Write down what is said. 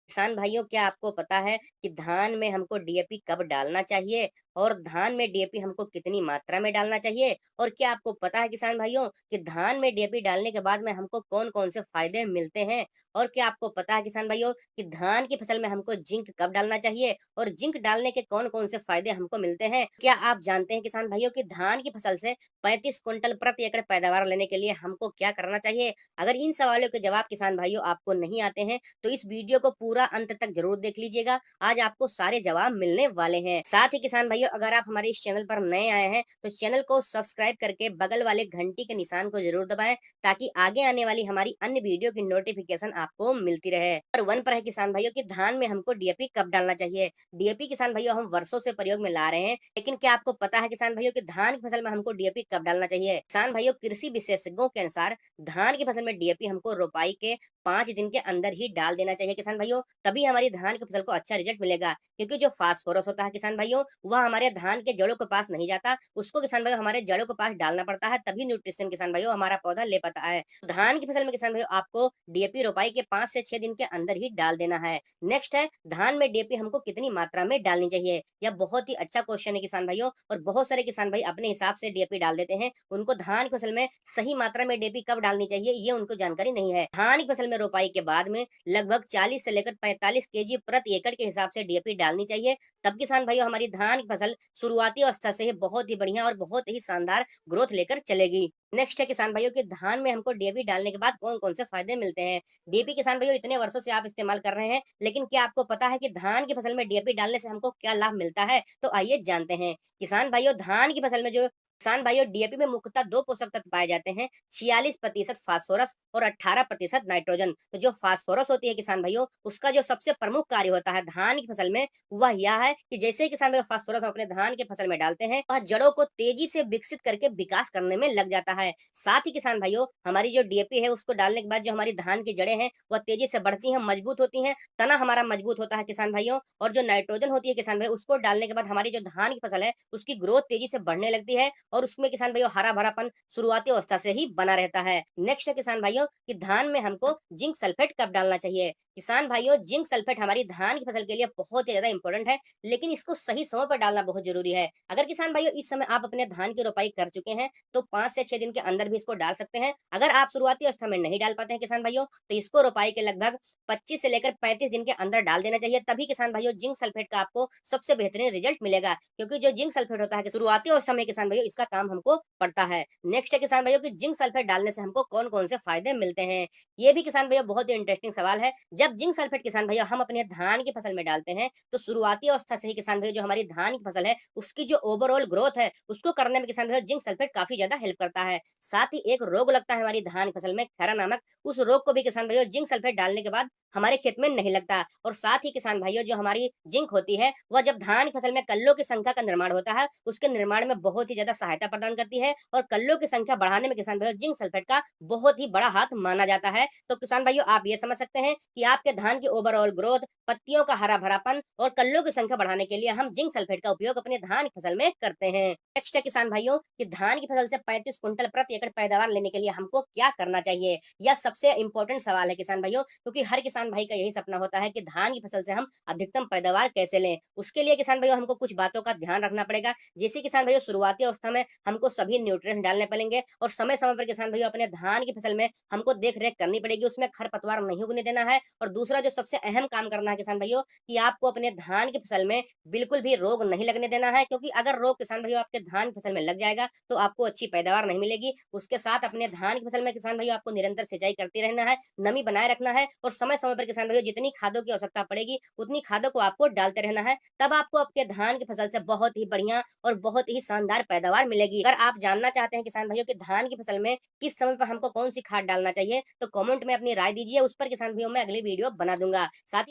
किसान भाइयों, क्या आपको पता है कि धान में हमको डीएपी कब डालना चाहिए और धान में डीएपी हमको कितनी मात्रा में डालना चाहिए? और क्या आपको पता है किसान भाइयों कि धान में डीएपी डालने के बाद में हमको कौन-कौन से फायदे मिलते हैं? और क्या आपको पता है किसान भाइयों कि धान की फसल में हमको जिंक कब डालना चाहिए और जिंक डालने के कौन-कौन से फायदे हमको मिलते हैं? क्या आप जानते हैं किसान भाइयों कि धान की फसल से 35 क्विंटल प्रति एकड़ पैदावार लेने के लिए हमको क्या करना चाहिए? अगर इन सवालों के जवाब किसान भाइयों आपको नहीं आते हैं तो इस वीडियो को पूरा अंत तक जरूर देख लीजिएगा। आज आपको सारे जवाब मिलने वाले हैं। साथ ही किसान भाइयों, अगर आप हमारे इस चैनल पर नए आए हैं तो चैनल को सब्सक्राइब करके बगल वाले घंटी के निशान को जरूर दबाएं, ताकि आगे आने वाली हमारी अन्य वीडियो की नोटिफिकेशन आपको मिलती रहे। और वन पर है किसान भाइयों कि धान में हमको डीएपी कब डालना चाहिए। डीएपी किसान भाइयों हम वर्षों से प्रयोग में ला रहे हैं, लेकिन क्या आपको पता है किसान भाइयों कि धान की फसल में हमको डीएपी कब डालना चाहिए? किसान भाइयों, कृषि विशेषज्ञों के अनुसार धान की फसल में डीएपी हमको रोपाई के 5 दिन के अंदर ही डाल देना चाहिए किसान भाइयों। तभी हमारी धान की फसल को अच्छा रिजल्ट मिलेगा, क्योंकि जो फास्फोरस होता है किसान भाइयों, वह हमारे धान के जड़ों के पास नहीं जाता, उसको किसान भाइयों हमारे जड़ों के पास डालना पड़ता है, तभी न्यूट्रिशन किसान भाइयों हमारा पौधा ले पाता है। धान की फसल में किसान भाइयों आपको डीएपी रोपाई के 5 से 6 दिन के अंदर ही डाल देना है। नेक्स्ट है, धान में डीएपी हमको कितनी मात्रा में डालनी चाहिए? यह बहुत ही अच्छा क्वेश्चन है किसान भाइयों, और बहुत सारे किसान भाई अपने हिसाब से डीएपी डाल देते हैं। उनको धान की फसल में सही मात्रा में डीएपी कब डालनी चाहिए ये उनको जानकारी नहीं है। धान की फसल में रोपाई के बाद में लगभग 40 से लेकर 45 केजी प्रति एकड़ के हिसाब से डीएपी डालनी चाहिए। तब किसान भाइयों हमारी धान की फसल शुरुआती अवस्था से ही बहुत ही बढ़िया और बहुत ही शानदार ग्रोथ लेकर चलेगी। नेक्स्ट है किसान भाइयों कि धान में हमको डीएपी डालने के बाद कौन-कौन से फायदे मिलते हैं। डीएपी किसान भाइयों इतने वर्षों से आप इस्तेमाल कर रहे हैं, लेकिन क्या आपको पता है कि धान की फसल में डीएपी डालने से हमको क्या लाभ मिलता है? तो आइए जानते हैं। किसान भाइयों, धान की फसल में जो किसान भाइयों डीएपी में मुख्यतः 2 पोषक तत्व पाए जाते हैं, 46% फास्फोरस और 18% नाइट्रोजन। तो जो फास्फोरस होती है किसान भाइयों, उसका जो सबसे प्रमुख कार्य होता है धान की फसल में, वह यह है कि जैसे ही किसान भाइयों फास्फोरस हम अपने धान की फसल में डालते हैं, वह जड़ों को तेजी से विकसित करके विकास करने में लग जाता है। साथ ही किसान भाइयों, हमारी जो डीएपी है उसको डालने के बाद जो हमारी धान की जड़ें हैं, वह तेजी से बढ़ती हैं, मजबूत होती हैं, तना हमारा मजबूत होता है किसान भाइयों। और जो नाइट्रोजन होती है किसान भाई, उसको डालने के बाद हमारी जो धान की फसल है, उसकी ग्रोथ तेजी से बढ़ने लगती है, और उसमें किसान भाइयों हरा-भरापन शुरुआती अवस्था से ही बना रहता है। नेक्स्ट है किसान भाइयों कि धान में हमको जिंक सल्फेट कब डालना चाहिए? किसान भाइयों, जिंक सल्फेट हमारी धान की फसल के लिए बहुत ही ज्यादा इंपॉर्टेंट है, लेकिन इसको सही समय पर डालना बहुत जरूरी है। अगर किसान भाइयों इस समय आप अपने धान की रोपाई कर चुके हैं, तो 5 से 6 दिन के अंदर भी इसको डाल सकते हैं। अगर आप शुरुआती अवस्था में नहीं डाल पाते हैं किसान भाइयों, तो इसको रोपाई के लगभग 25 से लेकर 35 दिन के अंदर डाल देना चाहिए। तभी किसान भाइयों जिंक सल्फेट का आपको सबसे बेहतरीन रिजल्ट मिलेगा, क्योंकि जो जिंक सल्फेट होता है कि शुरुआती अवस्था में किसान भाइयों इसका काम हमको पड़ता है। नेक्स्ट है किसान भाइयों कि जिंक सल्फेट डालने से हमको कौन-कौन से फायदे मिलते हैं? ये भी किसान भैया बहुत ही इंटरेस्टिंग सवाल है। जब जिंक सल्फेट किसान भैया हम अपने धान की फसल में डालते हैं, तो शुरुआती अवस्था से ही किसान भैया जो हमारी धान की फसल है, उसकी जो ओवरऑल ग्रोथ है, उसको करने में किसान भैया जिंक सल्फेट काफ़ी ज़्यादा हेल्प करता है। साथ ही एक रोग लगता है हमारी धान की फसल में, खैरा नामक, उस रोग को भी किसान भैया जिंक सल्फेट डालने के बाद हमारे खेत में नहीं लगता। और साथ ही किसान भाइयों जो हमारी जिंक होती है, वह जब धान की फसल में कल्लों की संख्या का निर्माण होता है, उसके निर्माण में बहुत ही ज़्यादा सहायता प्रदान करती है, और कल्लों की संख्या बढ़ाने में किसान भाइयों जिंक सल्फेट का बहुत ही बड़ा हाथ माना जाता है। तो किसान भाइयों आप ये समझ सकते हैं कि आपके धान की ओवरऑल ग्रोथ, पत्तियों का हरा-भरापन और कल्लों की संख्या बढ़ाने के लिए हम जिंक सल्फेट का उपयोग अपनी धान की फसल में करते हैं। नेक्स्ट है किसान भाइयों कि धान की फसल से 35 कुंटल प्रति एकड़ पैदावार लेने के लिए हमको क्या करना चाहिए? यह सबसे इंपॉर्टेंट सवाल है किसान भाइयों, क्योंकि हर किसान भाई का यही सपना होता है कि धान की फसल से हम अधिकतम पैदावार कैसे लें। उसके लिए किसान भाइयों हमको कुछ बातों का ध्यान रखना पड़ेगा। जैसे किसान भाइयों शुरुआती अवस्था में हमको सभी न्यूट्रिएंट डालने पड़ेंगे, और समय-समय पर किसान भाइयों अपने धान की फसल में हमको देख-रेख करनी पड़ेगी, उसमें खरपतवार नहीं उगने देना है। और दूसरा जो सबसे अहम काम करना है किसान भाइयों, कि आपको अपने धान की फसल में बिल्कुल भी रोग नहीं लगने देना है, क्योंकि अगर रोग किसान भाइयों आपके धान की फसल में लग जाएगा, तो आपको अच्छी पैदावार नहीं मिलेगी। उसके साथ अपने धान की फसल में किसान भाइयों आपको निरंतर सिंचाई करते रहना है, नमी बनाए रखना है, और समय-समय पर किसान भाइयों जितनी खादों की आवश्यकता पड़ेगी, उतनी खादों को आपको डालते रहना है। तब आपको आपके धान की फसल से बहुत ही बढ़िया और बहुत ही शानदार पैदावार मिलेगी। अगर आप जानना चाहते हैं किसान भाइयों कि धान की फसल में किस समय पर हमको कौन सी खाद डालना चाहिए, तो कमेंट में अपनी राय दीजिए, उस पर किसान भाइयों मैं अगली वीडियो बना दूंगा। साथ ही